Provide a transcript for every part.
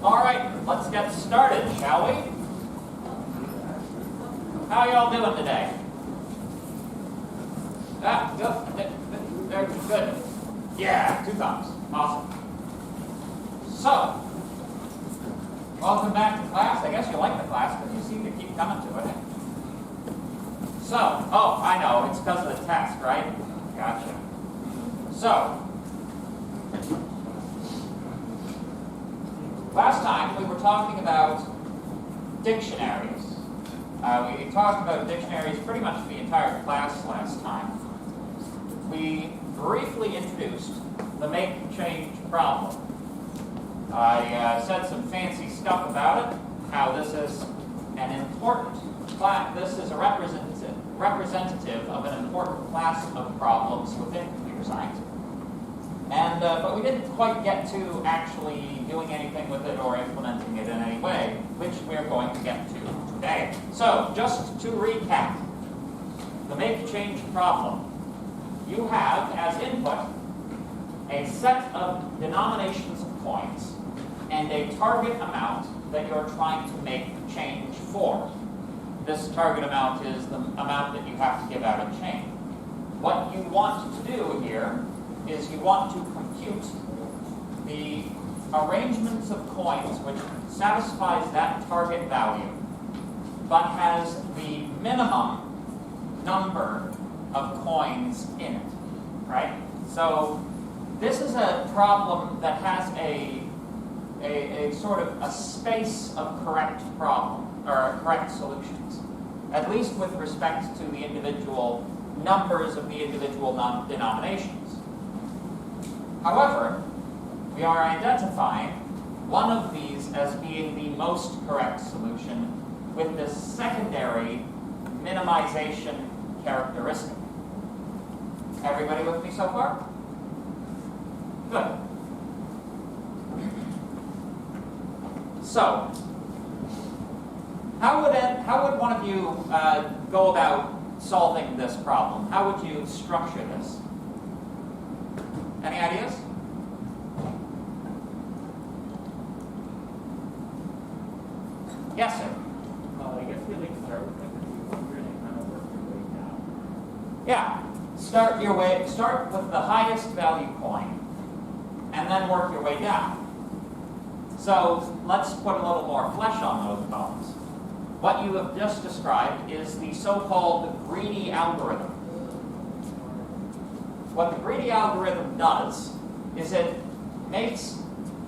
All right, let's get started, shall we? How y'all doing today? Good. Good. Yeah, 2 thumbs. Awesome. So, welcome back to class. I guess you like the class, but you seem to keep coming to it. So, oh, I know, it's because of the test, right? Gotcha. So, last time we were talking about dictionaries. We talked about dictionaries pretty much the entire class last time. We briefly introduced the make-change problem. I said some fancy stuff about it, how this is an important class, this is a representative of an important class of problems within computer science. And but we didn't quite get to actually doing anything with it or implementing it in any way, which we're going to get to today. So, just to recap, the make-change problem. You have, as input, a set of denominations of coins and a target amount that you're trying to make change for. This target amount is the amount that you have to give out in change. What you want to do here is you want to compute the arrangements of coins which satisfies that target value, but has the minimum number of coins in it, right? So this is a problem that has a sort of a space of correct problem, or correct solutions, at least with respect to the individual numbers of the individual denominations. However, we are identifying one of these as being the most correct solution with this secondary minimization characteristic. Everybody with me so far? Good. So, how would one of you go about solving this problem? How would you structure this? Any ideas? Yes, sir. I guess we like start with like the 200 and kind of work your way down. Yeah. Start with the highest value coin, and then work your way down. So let's put a little more flesh on those bones. What you have just described is the so-called greedy algorithm. What the greedy algorithm does is it makes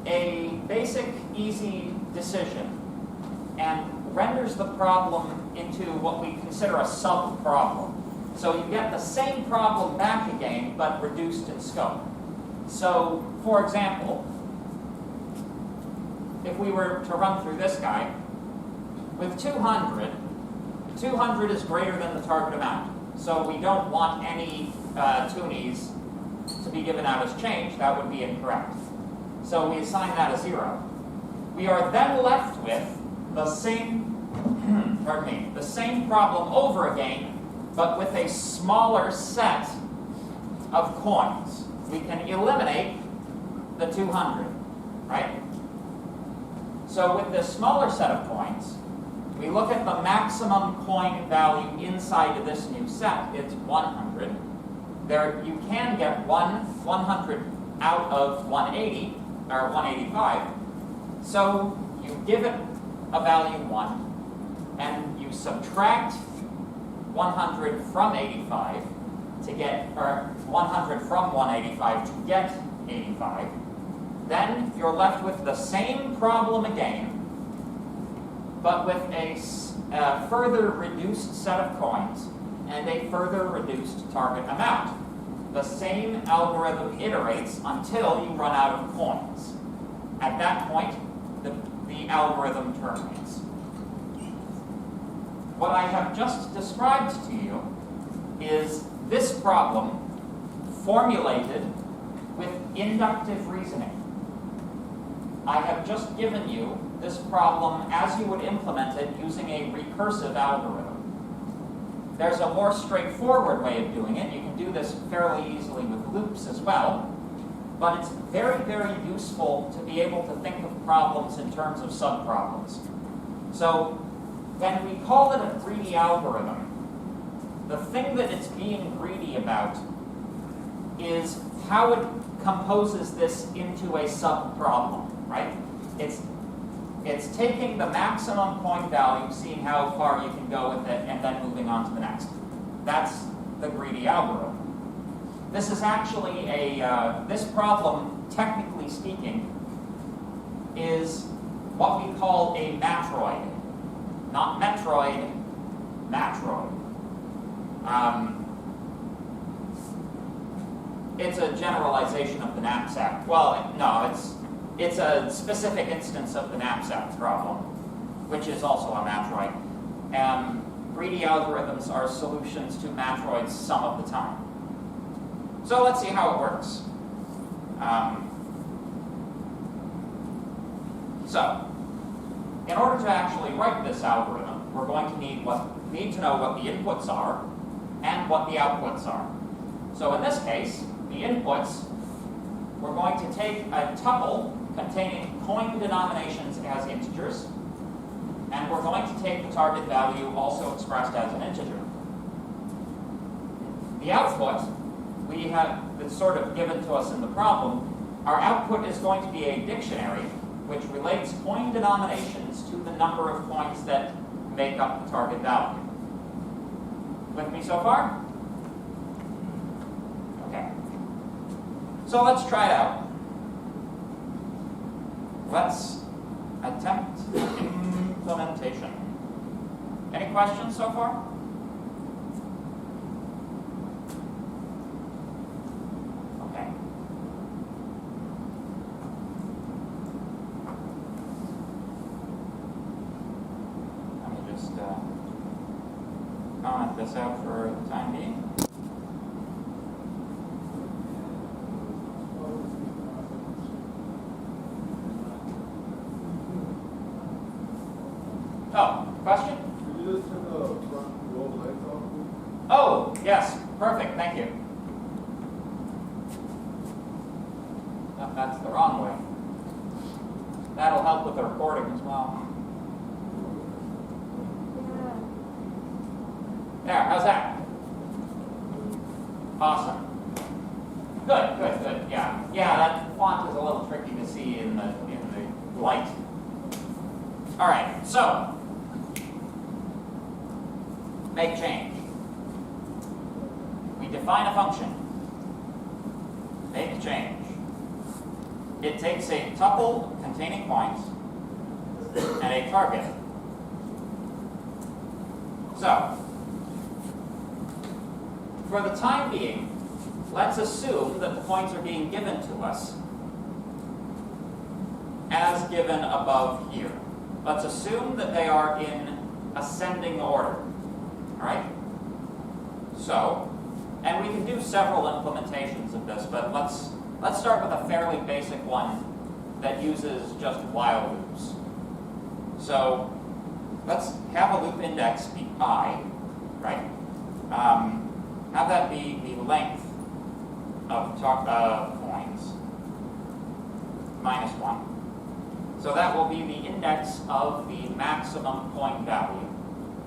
a basic, easy decision and renders the problem into what we consider a sub-problem. So you get the same problem back again, but reduced in scope. So, for example, if we were to run through this guy, with 200, 200 is greater than the target amount. So we don't want any toonies to be given out as change. That would be incorrect. So we assign that a 0. We are then left with the same, the same problem over again, but with a smaller set of coins. We can eliminate the 200, right? So with this smaller set of coins, we look at the maximum coin value inside of this new set. It's 100. There, you can get 100 out of 180, or 185. So you give it a value 1, and you subtract 100 from 85 to get, or 100 from 185 to get 85. Then you're left with the same problem again, but with a further reduced set of coins and a further reduced target amount. The same algorithm iterates until you run out of coins. At that point, the algorithm terminates. What I have just described to you is this problem formulated with inductive reasoning. I have just given you this problem as you would implement it using a recursive algorithm. There's a more straightforward way of doing it. You can do this fairly easily with loops as well, but it's very, very useful to be able to think of problems in terms of subproblems. So when we call it a greedy algorithm, the thing that it's being greedy about is how it composes this into a subproblem, right? It's taking the maximum point value, seeing how far you can go with it, and then moving on to the next. That's the greedy algorithm. This is actually this problem, technically speaking, is what we call a matroid. Not Metroid, matroid. It's a generalization of the knapsack. Well, no, it's a specific instance of the knapsack problem, which is also a matroid. Greedy algorithms are solutions to matroids some of the time. So let's see how it works. So, in order to actually write this algorithm, we're going to need to know what the inputs are and what the outputs are. So in this case, the inputs, we're going to take a tuple containing coin denominations as integers, and we're going to take the target value also expressed as an integer. The output, we have that's sort of given to us in the problem. Our output is going to be a dictionary which relates coin denominations to the number of coins that make up the target value. With me so far? Okay. So let's try it out. Let's attempt implementation. Any questions so far? Okay. Let me just comment this out for the time being. Oh, question? Could you just turn the front row lights off, please? Oh, yes, perfect, thank you. No, that's the wrong way. That'll help with the recording as well. There, how's that? Awesome. Good, good, good, yeah. Yeah, that font is a little tricky to see in the light. All right, so, make change. We define a function. Make change. It takes a tuple containing points and a target. So, for the time being, let's assume that the points are being given to us as given above here. Let's assume that they are in ascending order. All right? So, and we can do several implementations of this, but let's start with a fairly basic one that uses just while loops. So, let's have a loop index be I, right? Have that be the length of coins minus 1. So that will be the index of the maximum point value,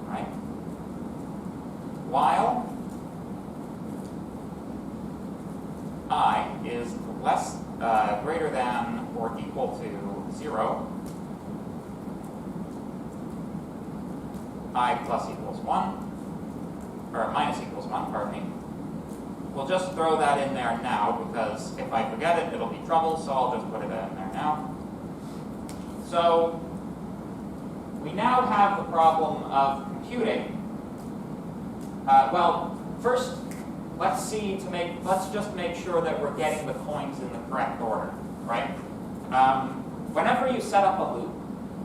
right? While I is greater than or equal to 0, I plus equals 1, or minus equals 1, pardon me. We'll just throw that in there now because if I forget it, it'll be trouble, so I'll just put it in there now. So we now have the problem of computing. Well, first, let's just make sure that we're getting the coins in the correct order, right? Whenever you set up a loop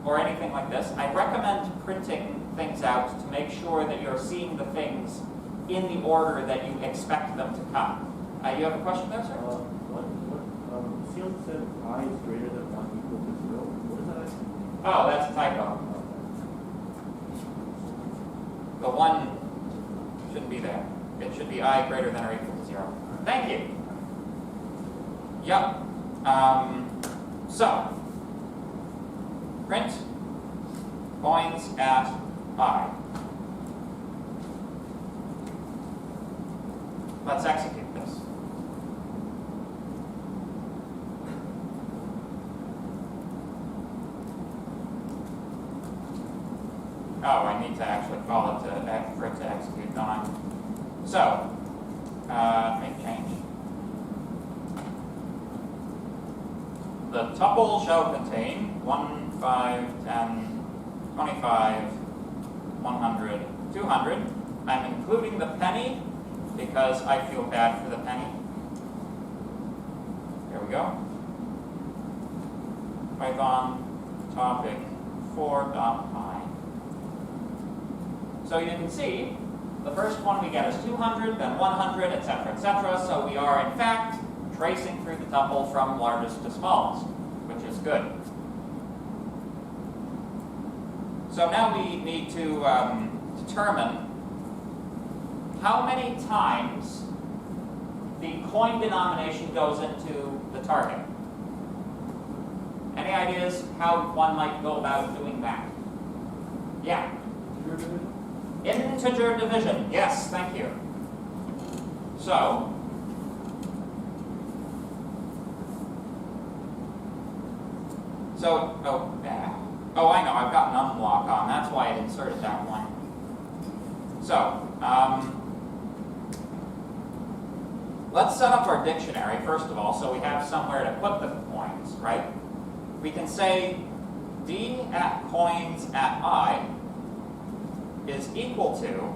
or anything like this, I recommend printing things out to make sure that you're seeing the things in the order that you expect them to come. You have a question there, sir? Shield said I is greater than 1 equal to 0. What does that actually mean? Oh, that's a typo. The 1 shouldn't be there. It should be I greater than or equal to 0. Thank you. Yep. So, print coins at I. Let's execute this. Oh, I need to actually call it for it to execute, don't I? So, make change. The tuple shall contain 1, 5, 10, 25, 100, 200. I'm including the penny because I feel bad for the penny. There we go. Python topic 4.i. So you can see the first one we get is 200, then 100, etc., etc. So we are in fact tracing through the tuple from largest to smallest, which is good. So now we need to determine how many times the coin denomination goes into the target. Any ideas how one might go about doing that? Yeah? Integer division. Yes, thank you. So, I know, I've got num block on. That's why I inserted that one. So, let's set up our dictionary, first of all, so we have somewhere to put the coins, right? We can say d at coins at I is equal to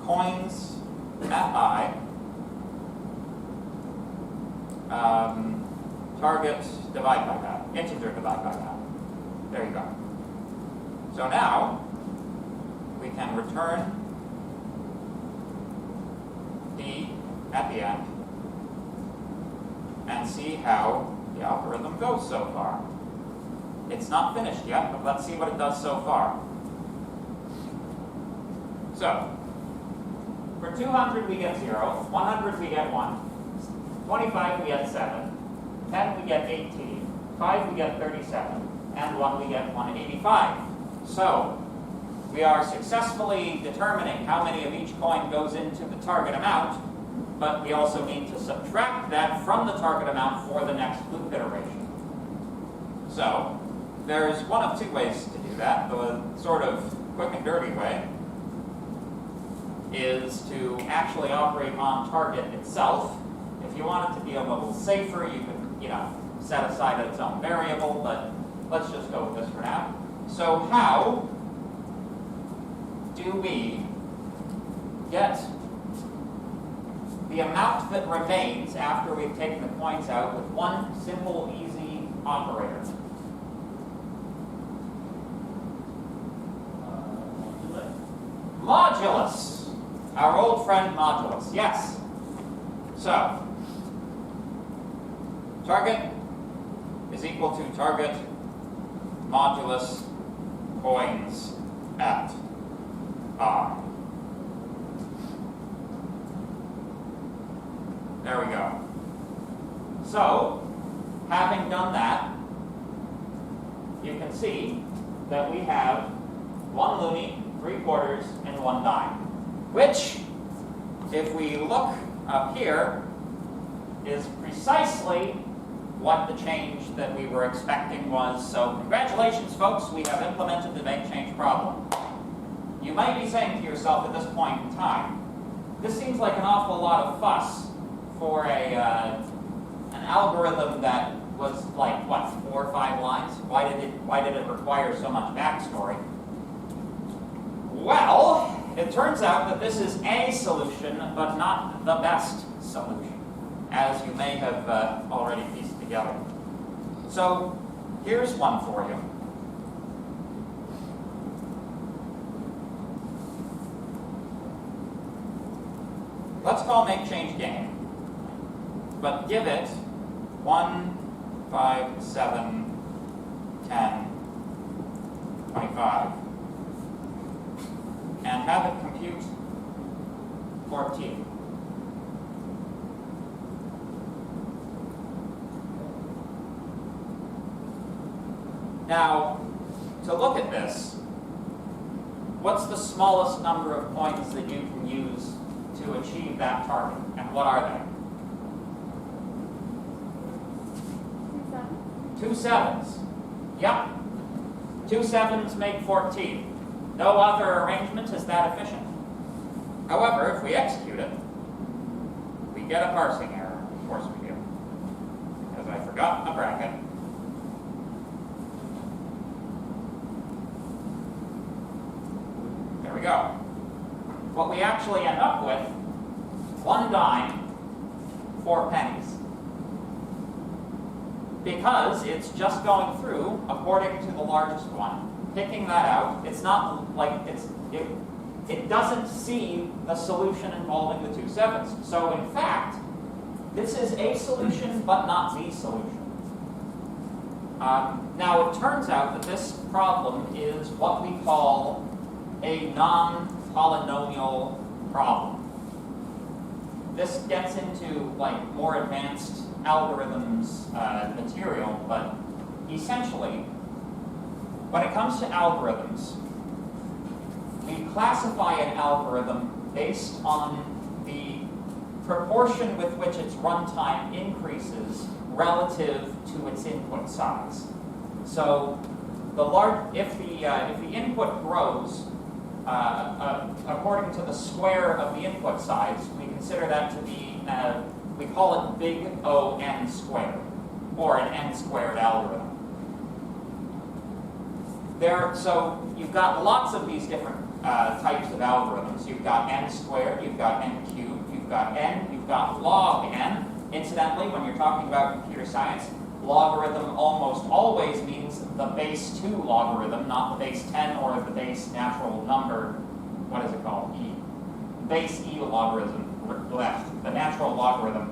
coins at I, target divide by that, integer divide by that. There you go. So now we can return d at the end and see how the algorithm goes so far. It's not finished yet, but let's see what it does so far. So, for 200 we get 0, 100 we get 1, 25 we get 7, 10 we get 18, 5 we get 37, and 1 we get 185. So, we are successfully determining how many of each coin goes into the target amount, but we also need to subtract that from the target amount for the next loop iteration. So, there's one of two ways to do that. The sort of quick and dirty way is to actually operate on target itself. If you want it to be a little safer, you could, set aside its own variable, but let's just go with this for now. So how do we get the amount that remains after we've taken the coins out with one simple, easy operator? Modulus. Our old friend modulus. Yes. So, target is equal to target modulus coins at I. There we go. So, having done that, you can see that we have 1 loonie, 3/4, and 1 dime. Which, if we look up here, is precisely what the change that we were expecting was. So congratulations, folks, we have implemented the make change problem. You might be saying to yourself at this point in time, this seems like an awful lot of fuss for an algorithm that was like, what, 4 or 5 lines? Why did it require so much backstory? Well, it turns out that this is a solution, but not the best solution, as you may have already pieced together. So, here's one for you. Let's call make change game, but give it 1, 5, 7, 10, 25. And have it compute 14. Now, to look at this, what's the smallest number of points that you can use to achieve that target, and what are they? 2 sevens. Yep. 2 sevens make 14. No other arrangement is that efficient. However, if we execute it, we get a parsing error. Of course we do. Because I forgot a bracket. There we go. What we actually end up with, 1 dime, 4 pennies. Because it's just going through according to the largest one, picking that out. It's not like it doesn't see the solution involving the 2 sevens. So in fact, this is a solution but not the solution. Now it turns out that this problem is what we call a non-polynomial problem. This gets into like more advanced algorithms material, but essentially, when it comes to algorithms, we classify an algorithm based on the proportion with which its runtime increases relative to its input size. So, if the input grows according to the square of the input size, we consider that to be we call it big O n squared, or an n squared algorithm. So you've got lots of these different types of algorithms. You've got n squared, you've got n cubed, you've got n, you've got log n. Incidentally, when you're talking about computer science, logarithm almost always means the base 2 logarithm, not the base 10 or the base natural number, what is it called? E. Base E logarithm. Left, the natural logarithm.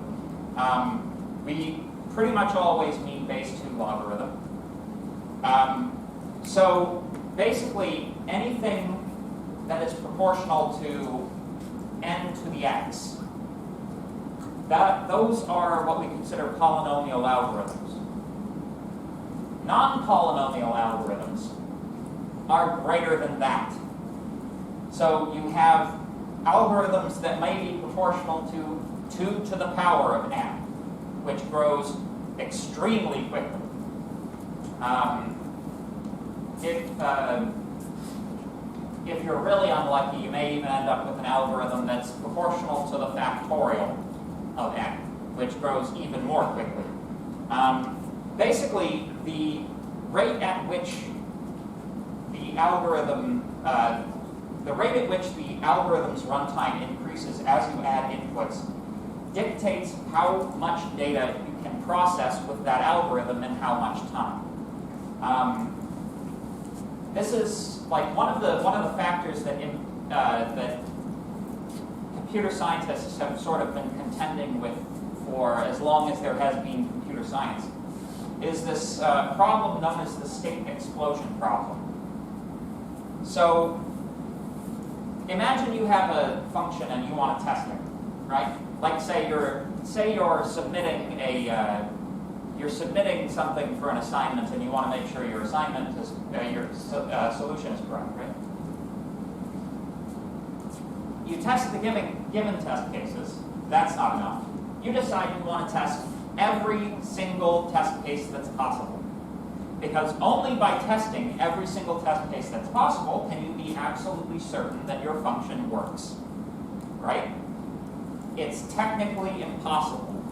We pretty much always mean base 2 logarithm. So basically, anything that is proportional to n to the x, those are what we consider polynomial algorithms. Non-polynomial algorithms are greater than that. So you have algorithms that may be proportional to 2 to the power of n, which grows extremely quickly. If you're really unlucky, you may even end up with an algorithm that's proportional to the factorial of n, which grows even more quickly. Basically, the rate at which the algorithm's runtime increases as you add inputs dictates how much data you can process with that algorithm and how much time. This is like one of the factors that that computer scientists have sort of been contending with for as long as there has been computer science, is this problem known as the state explosion problem. So imagine you have a function and you want to test it, right? Like say you're submitting you're submitting something for an assignment and you want to make sure your assignment is solution is correct, right? You test the given test cases. That's not enough. You decide you want to test every single test case that's possible. Because only by testing every single test case that's possible can you be absolutely certain that your function works, right? It's technically impossible,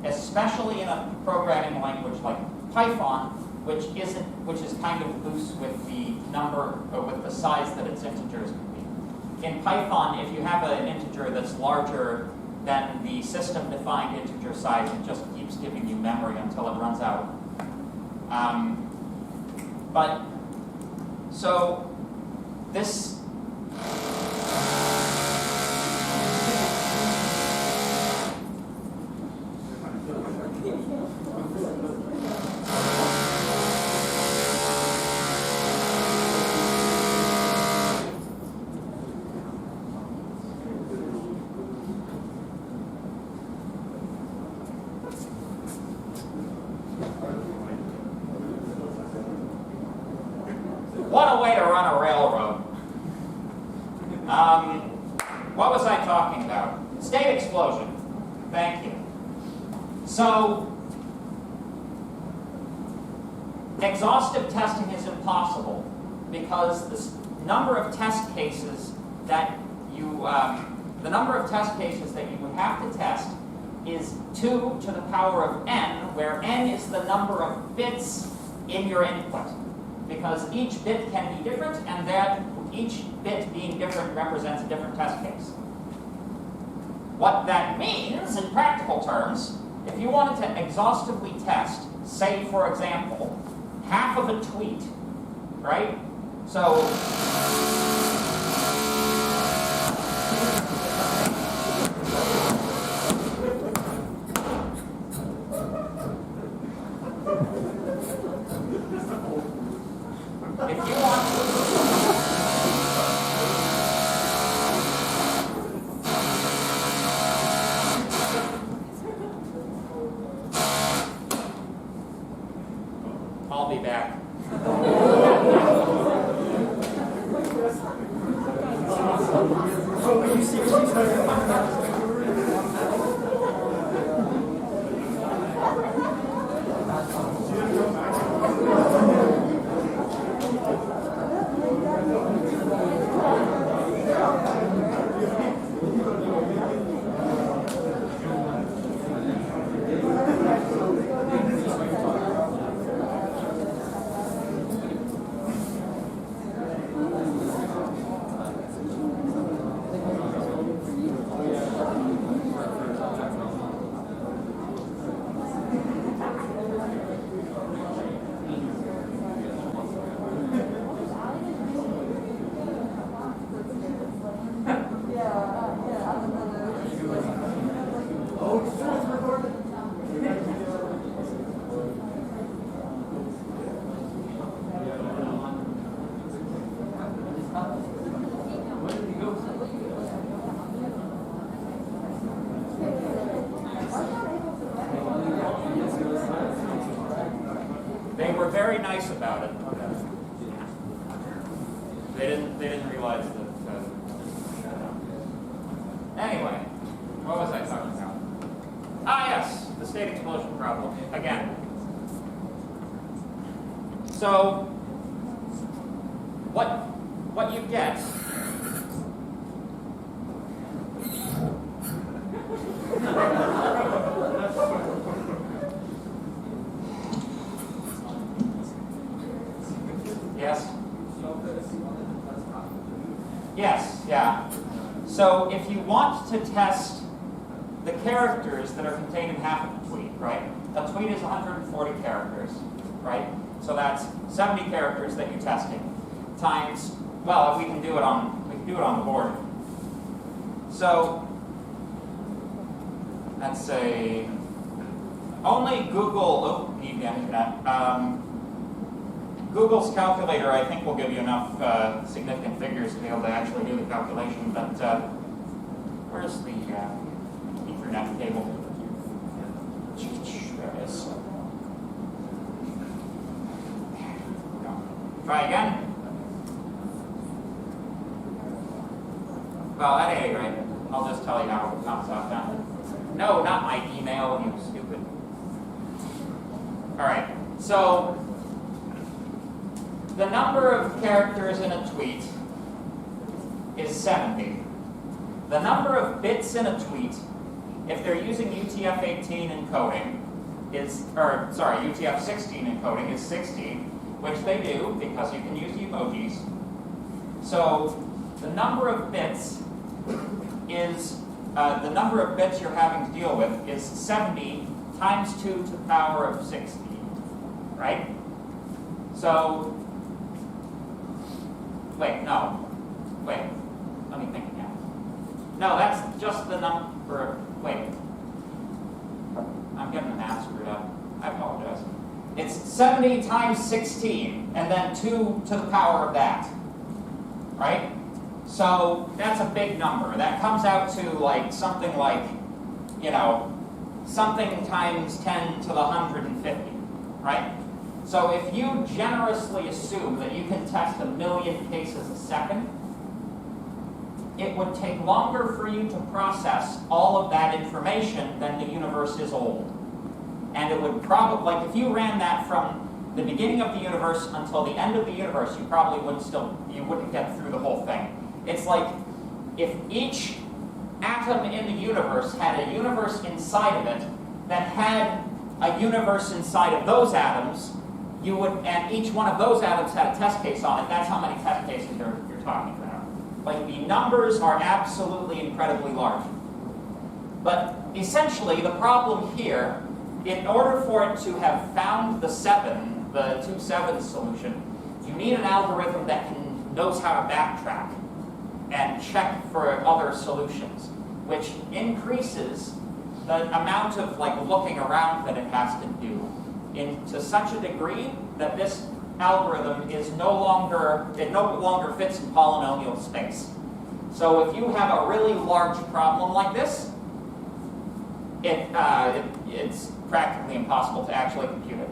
especially in a programming language like Python, which is kind of loose with the number or with the size that its integers can be. In Python, if you have an integer that's larger than the system-defined integer size, it just keeps giving you memory until it runs out. So this run a railroad. What was I talking about? State explosion. Thank you. So, exhaustive testing is impossible because the number of test cases that you would have to test is 2 to the power of n, where n is the number of bits in your input. Because each bit can be different, and that each bit being different represents a different test case. What that means, in practical terms, if you wanted to exhaustively test, say, for example, half of a tweet, right? So, if you want I'll be back. They were very nice about it. They didn't realize that. Anyway, what was I talking about? Ah, yes, the state explosion problem again. So, what you get Yes? Yes, yeah. So if you want to test the characters that are contained in half of a tweet, right? A tweet is 140 characters, right? So that's 70 characters that you're testing times, well, we can do it on the board. So let's say only Google, need the internet. Google's calculator, I think, will give you enough significant figures to be able to actually do the calculation, but where's the Ethernet cable? There it is. No. Try again. Well, at any rate, I'll just tell you how it comes out now. No, not my email, you stupid. All right, so the number of characters in a tweet is 70. The number of bits in a tweet, if they're using UTF-18 encoding, UTF-16 encoding is 60, which they do because you can use emojis. So the number of bits is the number of bits you're having to deal with is 70 times 2 to the power of 60, right? So, let me think again. No, that's just the number, I'm getting the math screwed up. I apologize. It's 70 times 16, and then 2 to the power of that, right? So that's a big number. That comes out to something like, something times 10 to the 150, right? So if you generously assume that you can test 1 million cases a second, it would take longer for you to process all of that information than the universe is old. And it would probably, like if you ran that from the beginning of the universe until the end of the universe, you probably wouldn't get through the whole thing. It's like if each atom in the universe had a universe inside of it that had a universe inside of those atoms, and each one of those atoms had a test case on it. That's how many test cases you're talking about. Like the numbers are absolutely incredibly large. But essentially, the problem here, in order for it to have found the 2-7 solution, you need an algorithm that knows how to backtrack and check for other solutions, which increases the amount of looking around that it has to do to such a degree that this algorithm no longer fits in polynomial space. So if you have a really large problem like this, it's practically impossible to actually compute it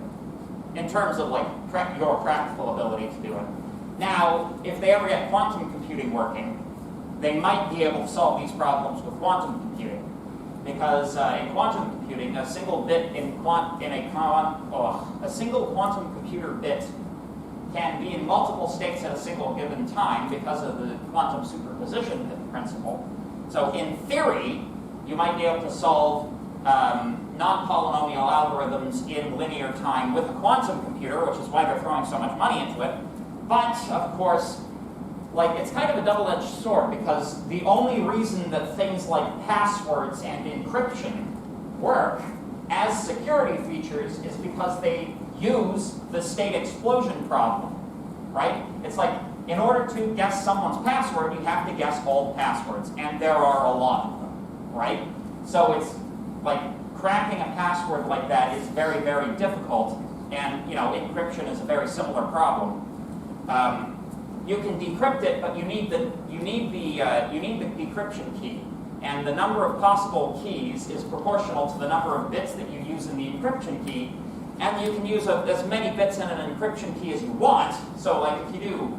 in terms of your practical ability to do it. Now, if they ever get quantum computing working, they might be able to solve these problems with quantum computing, because in quantum computing, a single quantum computer bit can be in multiple states at a single given time because of the quantum superposition principle. So in theory, you might be able to solve non-polynomial algorithms in linear time with a quantum computer, which is why they're throwing so much money into it. But, of course, it's kind of a double-edged sword, because the only reason that things like passwords and encryption work as security features is because they use the state explosion problem, right? It's like, in order to guess someone's password, you have to guess all passwords, and there are a lot of them, right? So it's like cracking a password like that is very, very difficult, and encryption is a very similar problem. You can decrypt it, but you need the decryption key, and the number of possible keys is proportional to the number of bits that you use in the encryption key, and you can use as many bits in an encryption key as you want. So, if you do,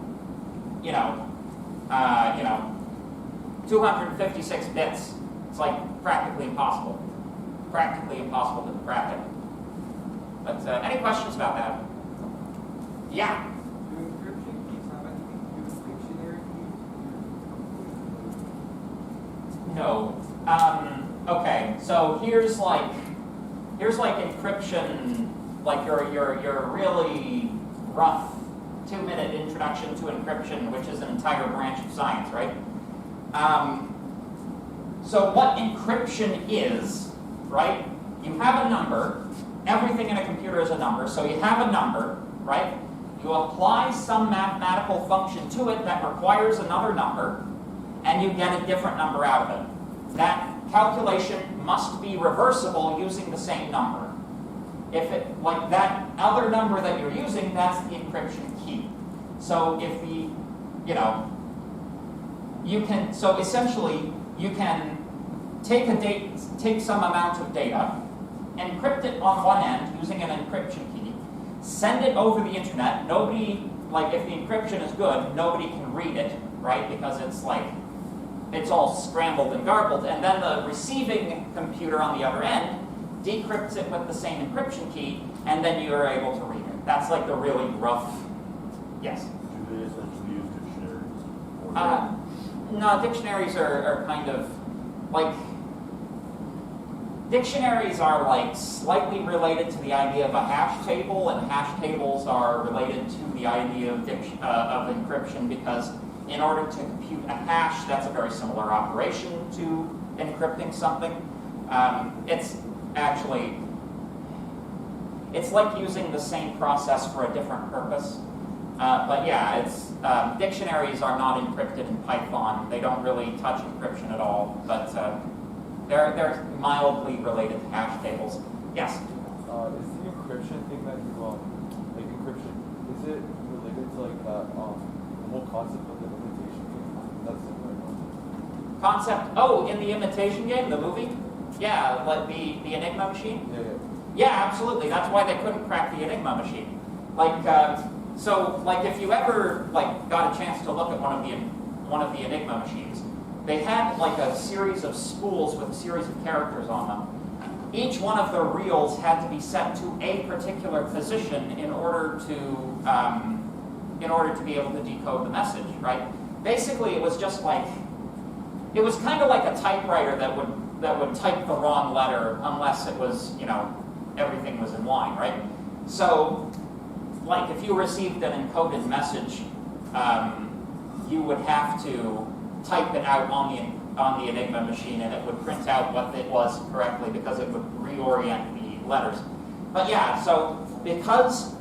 256 bits, it's practically impossible to crack it. But any questions about that? Yeah. No. Okay. So here's encryption, your really rough 2-minute introduction to encryption, which is an entire branch of science, right? So what encryption is, right? You have a number. Everything in a computer is a number. So you have a number, right? You apply some mathematical function to it that requires another number, and you get a different number out of it. That calculation must be reversible using the same number. If that other number that you're using, that's the encryption key. So if essentially you can take some amount of data, encrypt it on one end using an encryption key, send it over the internet. Nobody, if the encryption is good, nobody can read it, right? Because it's all scrambled and garbled, and then the receiving computer on the other end decrypts it with the same encryption key, and then you're able to read it. That's the really rough. Yes? Do they essentially use dictionaries? No, dictionaries are kind of dictionaries are slightly related to the idea of a hash table, and hash tables are related to the idea of encryption, because in order to compute a hash, that's a very similar operation to encrypting something. It's like using the same process for a different purpose. But yeah, dictionaries are not encrypted in Python. They don't really touch encryption at all, but they're mildly related to hash tables. Yes? Is the encryption thing that you, encryption, is it related to the whole concept of the imitation game? That's similar. Concept? In the Imitation Game, the movie? Yeah, the Enigma machine? Yeah. Yeah, absolutely. That's why they couldn't crack the Enigma machine. Like if you ever got a chance to look at one of the Enigma machines, they had like a series of spools with a series of characters on them. Each one of the reels had to be set to a particular position in order to be able to decode the message, right? Basically, it was just like, it was kind of like a typewriter that would type the wrong letter unless it was, everything was in line, right? So, like if you received an encoded message, you would have to type it out on the Enigma machine, and it would print out what it was correctly because it would reorient the letters. But yeah, so because,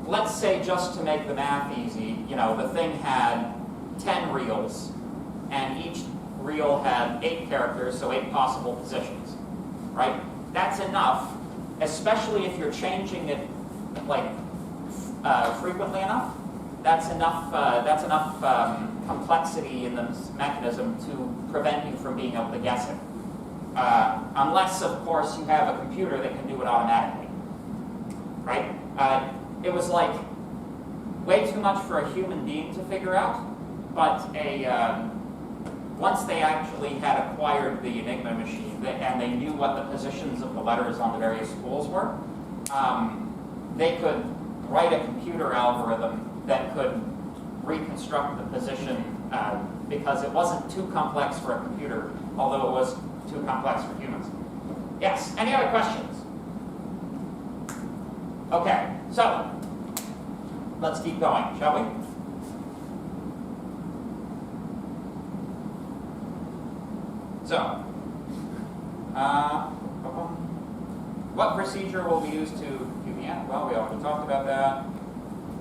let's say just to make the math easy, the thing had 10 reels, and each reel had 8 characters, so 8 possible positions, right? That's enough, especially if you're changing it frequently enough. That's enough complexity in the mechanism to prevent you from being able to guess it. Unless, of course, you have a computer that can do it automatically, right? It was like way too much for a human being to figure out, but once they actually had acquired the Enigma machine and they knew what the positions of the letters on the various spools were, they could write a computer algorithm that could reconstruct the position because it wasn't too complex for a computer, although it was too complex for humans. Yes, any other questions? Okay, so let's keep going, shall we? So, what procedure will be used to compute the end? Well, we already talked about that.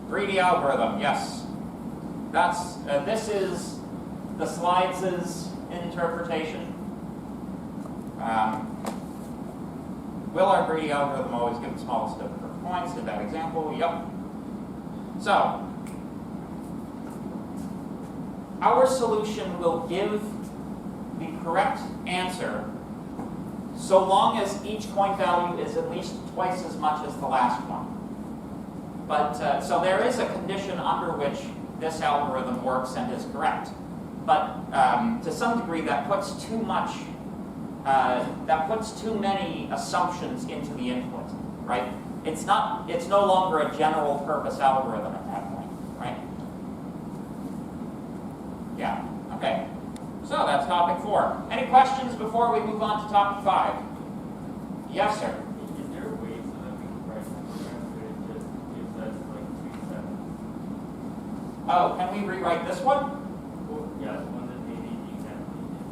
Greedy algorithm, yes. That's this is the slides' interpretation. Will our greedy algorithm always give the smallest of the points in that example? Yep. So, our solution will give the correct answer so long as each coin value is at least twice as much as the last one. But so there is a condition under which this algorithm works and is correct. But to some degree, that puts too much. That puts too many assumptions into the input, right? It's no longer a general purpose algorithm at that point, right? Yeah. Okay. So that's topic 4. Any questions before we move on to topic 5? Yes, sir. Is there a way so that we can write programs where it just gives us like 2 7? Oh, can we rewrite this one? Well, yes, one that maybe the example you did.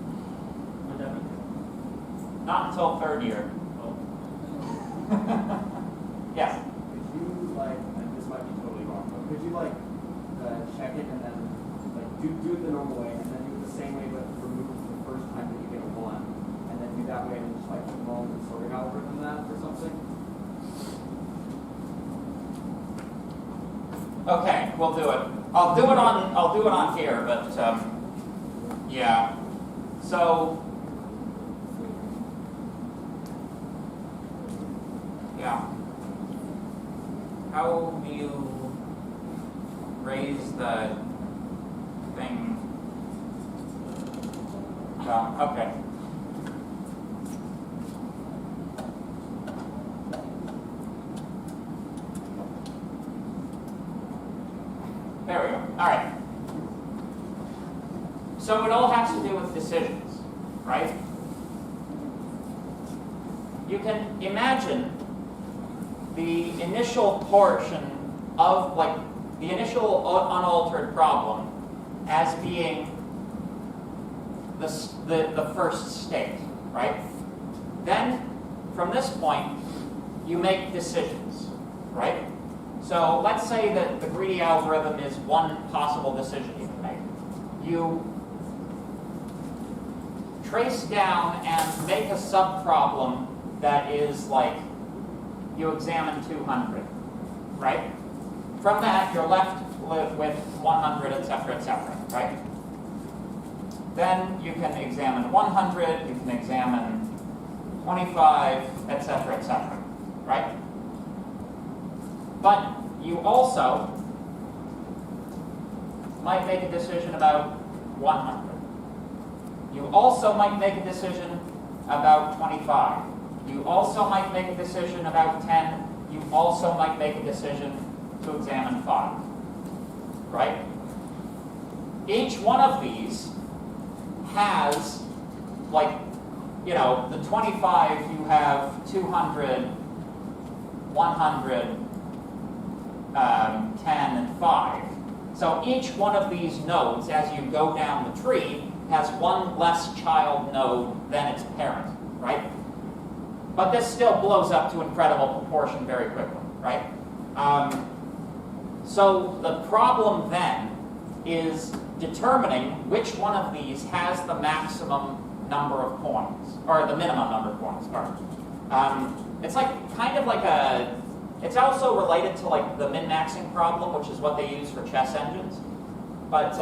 Would that be good? Not until 3rd year. Oh. Yes. Could you and this might be totally wrong, but could you check it and then do it the normal way and then do it the same way but remove the first time that you get a 1 and then do that way and just clone the sorting algorithm that or something? Okay, we'll do it. I'll do it on here, but yeah. So yeah. How do you raise the thing? Okay. There we go. All right. So it all has to do with decisions, right? You can imagine the initial portion of, the initial unaltered problem as being the first state, right? Then, from this point, you make decisions, right? So let's say that the greedy algorithm is one possible decision you can make. You trace down and make a subproblem that is you examine 200, right? From that, you're left with 100, etc., right? Then you can examine 100, you can examine 25, etc., right? But you also might make a decision about 100. You also might make a decision about 25. You also might make a decision about 10. You also might make a decision to examine 5. Right? Each one of these has, like, you know, the 25, you have 200, 100, 10, and 5. So each one of these nodes, as you go down the tree, has one less child node than its parent, right? But this still blows up to incredible proportion very quickly, right? So the problem then is determining which one of these has the maximum number of coins, or the minimum number of coins, pardon. It's like kind of like a, it's also related to like the min-maxing problem, which is what they use for chess engines. But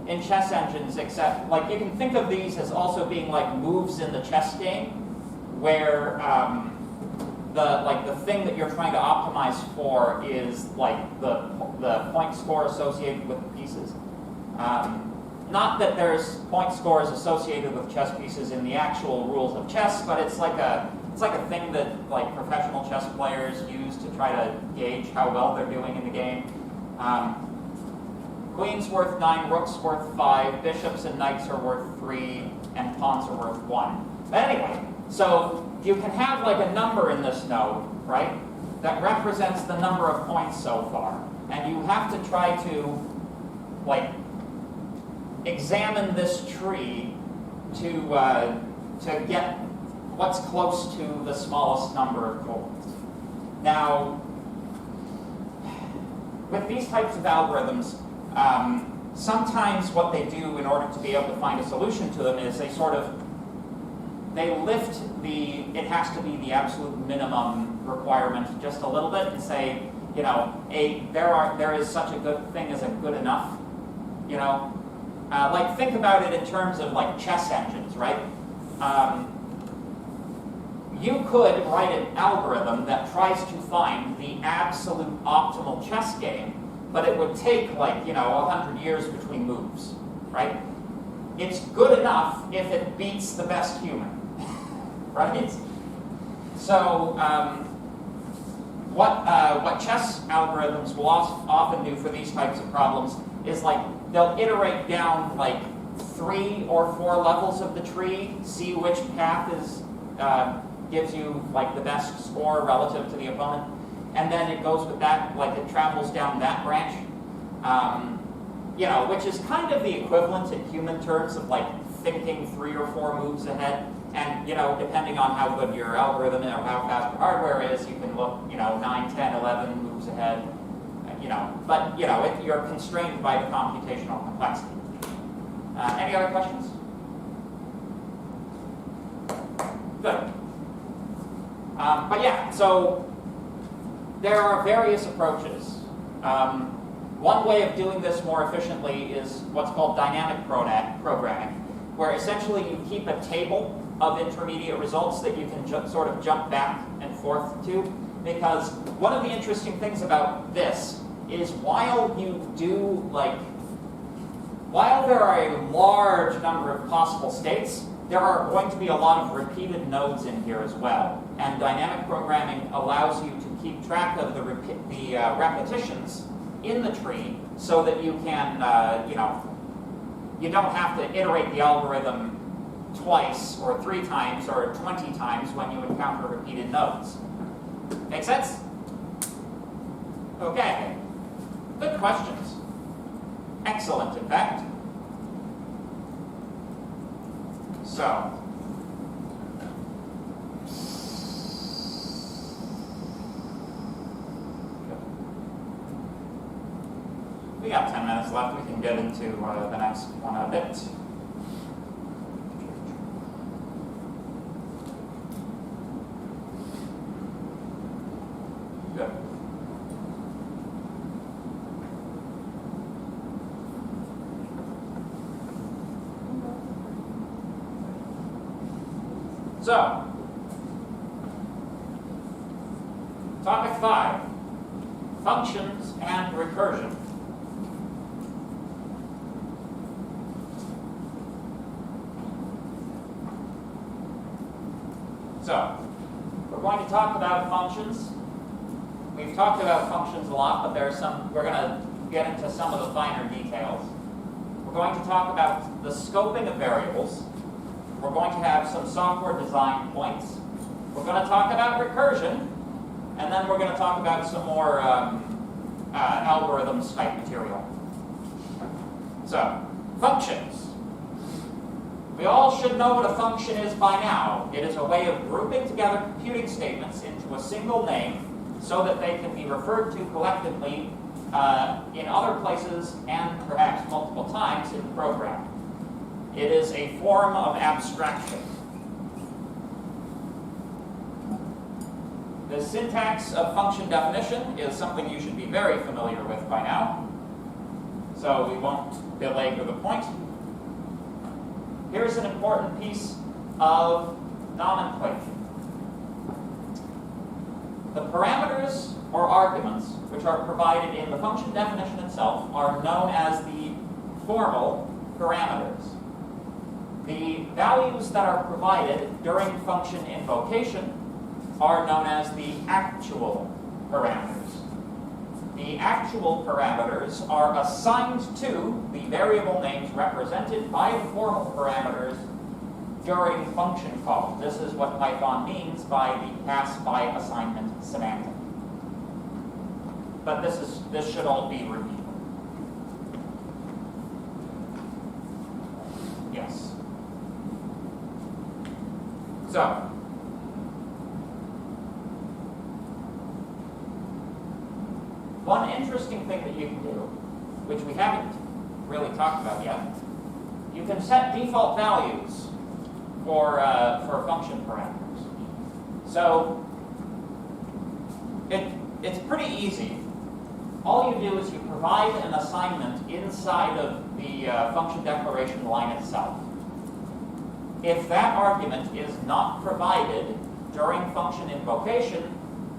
in chess engines, except, like, you can think of these as also being like moves in the chess game, where the thing that you're trying to optimize for is like the point score associated with the pieces. Not that there's point scores associated with chess pieces in the actual rules of chess, but it's like a thing that like professional chess players use to try to gauge how well they're doing in the game. Queen's worth 9, rook's worth 5, bishops and knights are worth 3, and pawns are worth 1. But anyway, so you can have like a number in this node, right, that represents the number of points so far, and you have to try to like examine this tree to get what's close to the smallest number of coins. Now, with these types of algorithms, sometimes what they do in order to be able to find a solution to them is they lift the, it has to be the absolute minimum requirement just a little bit and say, you know, there is such a good thing as a good enough, you know. Like, think about it in terms of like chess engines, right? You could write an algorithm that tries to find the absolute optimal chess game, but it would take like, you know, 100 years between moves, right? It's good enough if it beats the best human, right? So what chess algorithms will often do for these types of problems is like they'll iterate down like 3 or 4 levels of the tree, see which path is gives you like the best score relative to the opponent, and then it goes with that, like it travels down that branch, you know, which is kind of the equivalent in human terms of like thinking 3 or 4 moves ahead. And, you know, depending on how good your algorithm is or how fast your hardware is, you can look, you know, 9, 10, 11 moves ahead, you know. But, you know, you're constrained by the computational complexity. Any other questions? Good. But yeah, so there are various approaches. One way of doing this more efficiently is what's called dynamic programming, where essentially you keep a table of intermediate results that you can sort of jump back and forth to. Because one of the interesting things about this is while there are a large number of possible states, there are going to be a lot of repeated nodes in here as well. And dynamic programming allows you to keep track of the repetitions in the tree so that you can, you know, you don't have to iterate the algorithm twice or 3 times or 20 times when you encounter repeated nodes. Make sense? Okay. Good questions. Excellent, in fact. So, we got 10 minutes left. We can get into the next one a bit. Good. So, topic 5. functions and recursion. So, we're going to talk about functions. We've talked about functions a lot, but we're going to get into some of the finer details. We're going to talk about the scoping of variables. We're going to have some software design points. We're going to talk about recursion, and then we're going to talk about some more algorithms type material. So, functions. We all should know what a function is by now. It is a way of grouping together computing statements into a single name so that they can be referred to collectively in other places and perhaps multiple times in the program. It is a form of abstraction. The syntax of function definition is something you should be very familiar with by now, so we won't belabor the point. Here's an important piece of nomenclature. The parameters or arguments which are provided in the function definition itself are known as the formal parameters. The values that are provided during function invocation are known as the actual parameters. The actual parameters are assigned to the variable names represented by the formal parameters during function call. This is what Python means by the pass-by assignment semantic. But this should all be reviewed. Yes. So, one interesting thing that you can do, which we haven't really talked about yet, you can set default values for function parameters. So it's pretty easy. All you do is you provide an assignment inside of the function declaration line itself. If that argument is not provided during function invocation,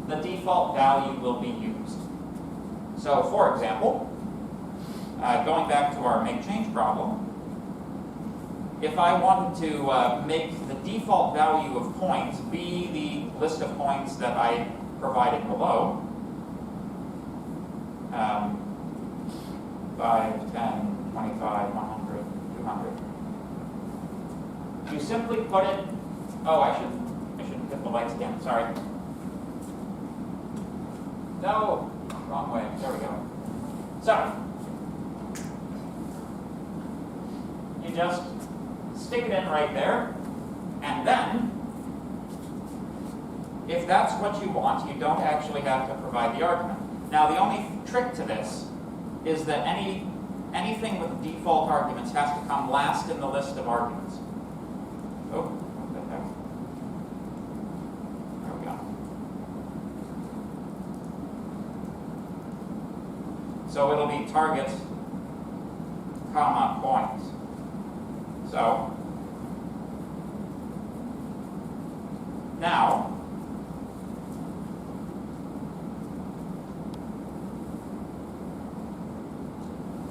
the default value will be used. So, for example, going back to our make change problem, if I wanted to make the default value of points be the list of points that I provided below, 5, 10, 25, 100, 200. You simply put it, I should hit the lights again, sorry. No, wrong way, there we go. So, you just stick it in right there, and then, if that's what you want, you don't actually have to provide the argument. Now, the only trick to this is that anything with default arguments has to come last in the list of arguments. Oh, what the heck? There we go. So it'll be target, comma, point. So, now,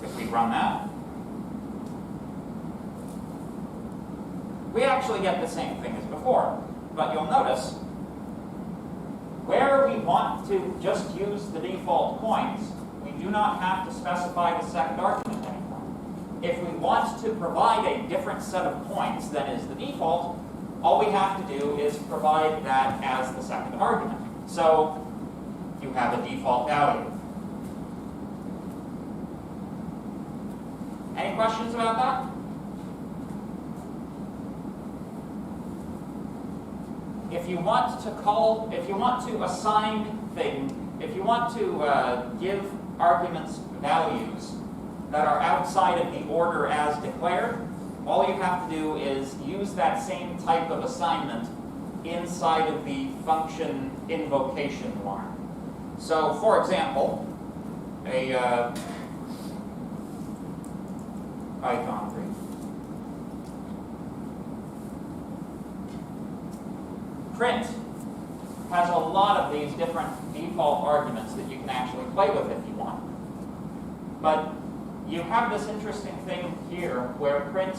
if we run that, we actually get the same thing as before, but you'll notice where we want to just use the default points, we do not have to specify the second argument anymore. If we want to provide a different set of points than is the default, all we have to do is provide that as the second argument. So you have a default value. Any questions about that? If you want to assign things, if you want to give arguments values that are outside of the order as declared, all you have to do is use that same type of assignment inside of the function invocation line. So, for example, a Python print has a lot of these different default arguments that you can actually play with if you want. But you have this interesting thing here where print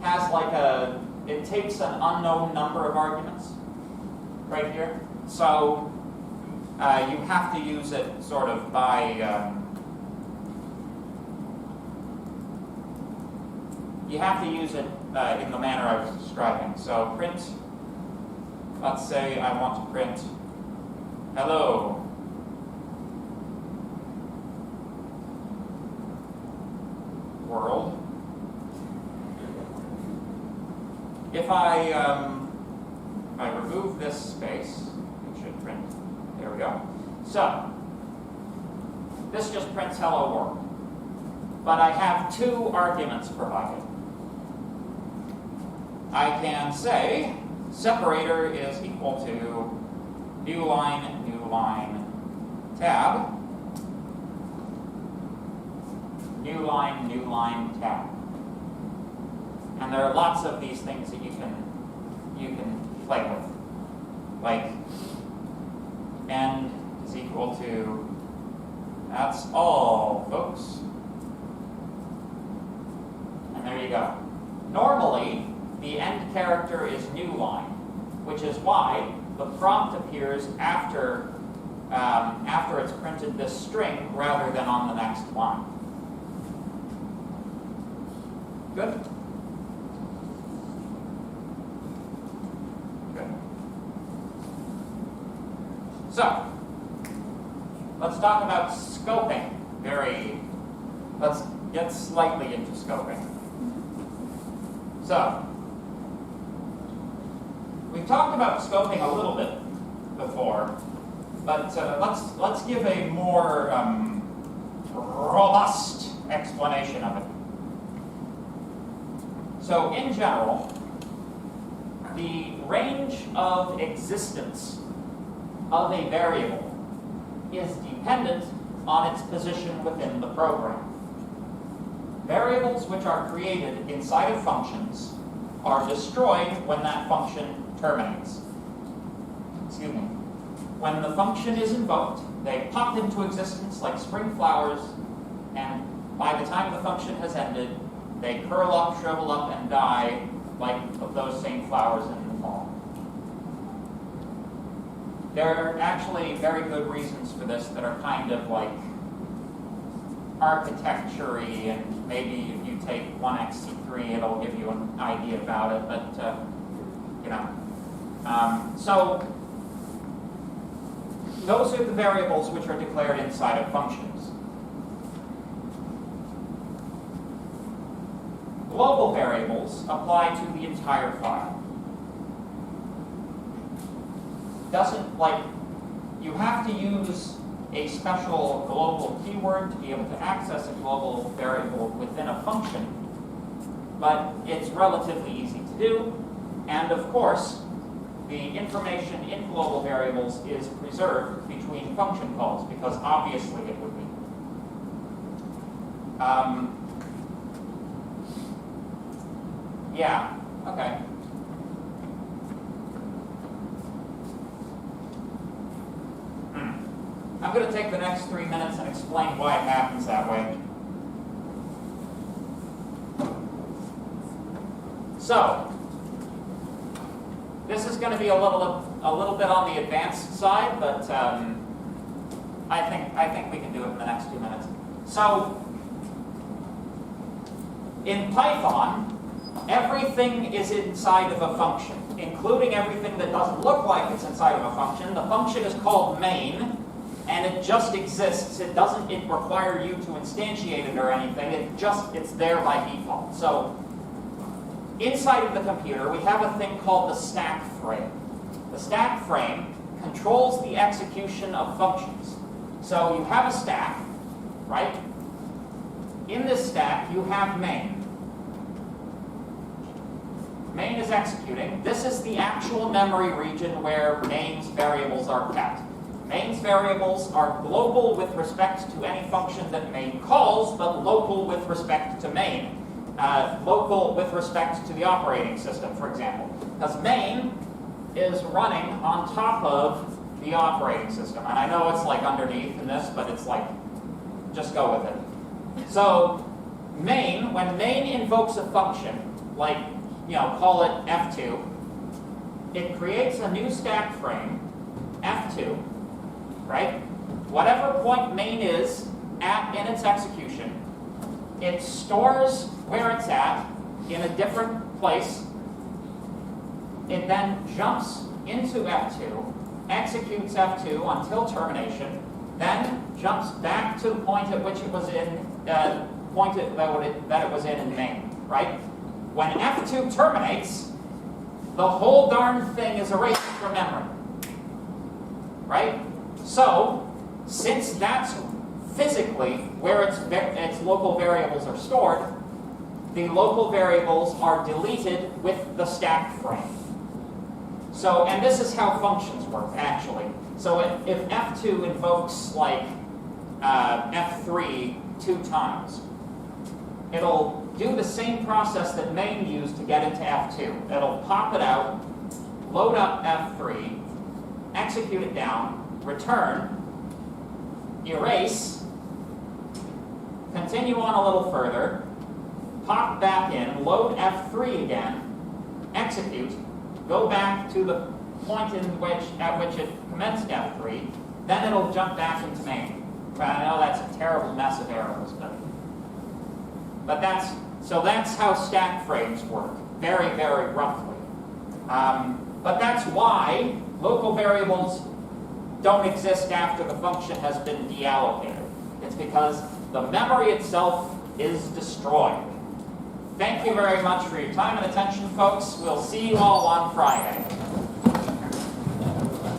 has like it takes an unknown number of arguments right here. So you have to use it sort of by, you have to use it in the manner I was describing. So print, let's say I want to print hello. World. If I remove this space, it should print. There we go. So this just prints hello world. But I have two arguments provided. I can say separator is equal to new line, tab. New line, tab. And there are lots of these things that you can play with. Like end is equal to, that's all, folks. And there you go. Normally, the end character is new line, which is why the prompt appears after it's printed this string rather than on the next line. Good? Good. So, let's talk about scoping. Let's get slightly into scoping. So, we've talked about scoping a little bit before, but let's give a more robust explanation of it. So in general, the range of existence of a variable is dependent on its position within the program. Variables which are created inside of functions are destroyed when that function terminates. Excuse me. When the function is invoked, they pop into existence like spring flowers, and by the time the function has ended, they curl up, shrivel up, and die like those same flowers in the fall. There are actually very good reasons for this that are kind of like architecture-y, and maybe if you take 1xc3, it'll give you an idea about it, but, you know. So, those are the variables which are declared inside of functions. Global variables apply to the entire file. You have to use a special global keyword to be able to access a global variable within a function, but it's relatively easy to do, and of course, the information in global variables is preserved between function calls, because obviously it would be. Yeah, okay. I'm going to take the next 3 minutes and explain why it happens that way. So, this is going to be a little bit on the advanced side, but I think we can do it in the next 2 minutes. So, in Python, everything is inside of a function, including everything that doesn't look like it's inside of a function. The function is called main, and it just exists. It doesn't require you to instantiate it or anything. It's there by default. So, inside of the computer, we have a thing called the stack frame. The stack frame controls the execution of functions. So you have a stack, right? In this stack, you have main. Main is executing. This is the actual memory region where main's variables are kept. Main's variables are global with respect to any function that main calls, but local with respect to main. Local with respect to the operating system, for example. Because main is running on top of the operating system. And I know it's like underneath in this, but it's like, just go with it. So main, when main invokes a function, like, call it F2, it creates a new stack frame, F2, right? Whatever point main is in its execution, it stores where it's at in a different place. It then jumps into F2, executes F2 until termination, then jumps back to the point at which it was in, that it was in main, right? When F2 terminates, the whole darn thing is erased from memory, right? So, since that's physically where its local variables are stored, the local variables are deleted with the stack frame. So, and this is how functions work, actually. So if F2 invokes, like, F3 2 times, it'll do the same process that main used to get into F2. It'll pop it out, load up F3, execute it down, return, erase, continue on a little further, pop back in, load F3 again, execute, go back to the point at which it commenced F3, then it'll jump back into main. Well, I know that's a terrible mess of arrows, but that's how stack frames work, very, very roughly. But that's why local variables don't exist after the function has been deallocated. It's because the memory itself is destroyed. Thank you very much for your time and attention, folks. We'll see you all on Friday.